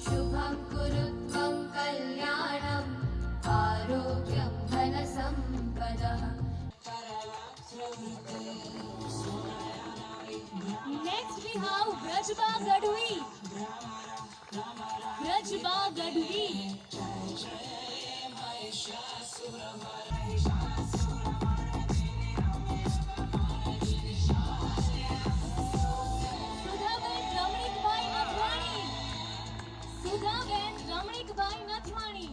शुभं कुरुत्वं कल्याणम् आरोग्यं धनसम्पदः। Next we have Brajba Gadhui. Brajba Gadhui. Sudhaben Ramnikbhai Nathwani. Sudhaben Ramnikbhai Nathwani.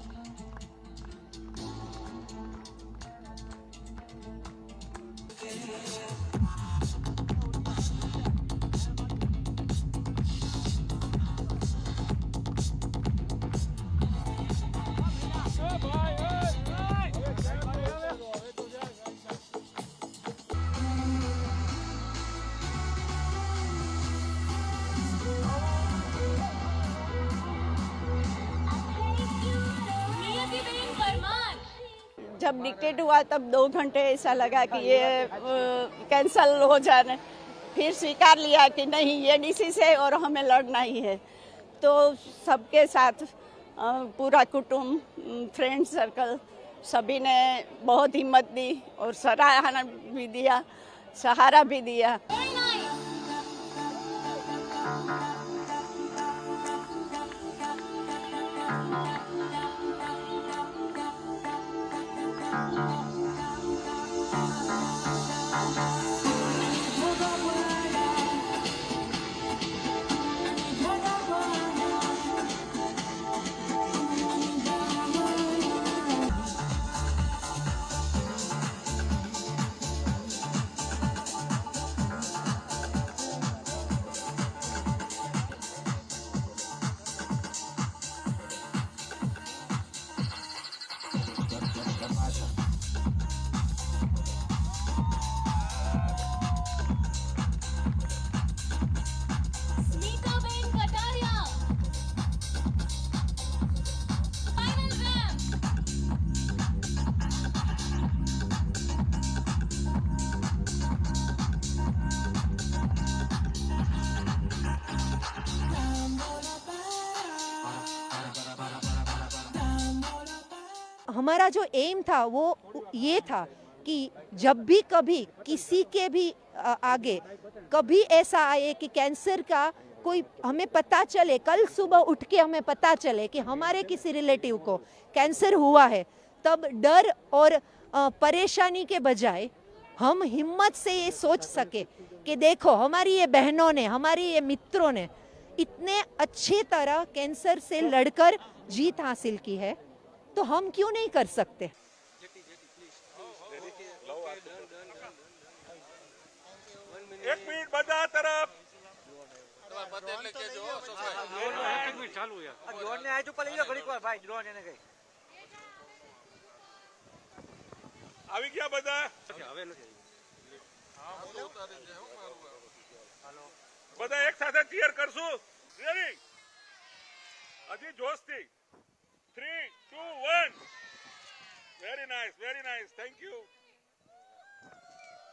નિયતિબેન Parmar. जब डिक्टेट हुआ तब 2 घंटे ऐसा लगा कि ये कैंसल हो जाने, फिर स्वीकार लिया कि नहीं ये डिसीज है और हमें लड़ना ही है। तो सबके साथ पूरा कुटुंब, फ्रेंड सर्कल सभी ने बहुत हिम्मत दी और सराहना भी दिया, सहारा भी दिया। Very nice. Smitaben Kataria. Final round. हमारा जो एम था वो ये था कि जब भी कभी किसी के भी आगे कभी ऐसा आए कि कैंसर का कोई हमें पता चले, कल सुबह उठ के हमें पता चले कि हमारे किसी रिलेटिव को कैंसर हुआ है, तब डर और परेशानी के बजाय हम हिम्मत से ये सोच सके कि देखो हमारी ये बहनों ने, हमारी ये मित्रों ने इतने अच्छी तरह कैंसर से लड़कर जीत हासिल की है, तो हम क्यों नहीं कर सकते। एक मिनट બધા તરફ આવી ગયા બધા બધા એક સાથે ક્લિયર કરશું રેડી હજી જોશથી 3 2 1 વેરી નાઇસ થેન્ક યુ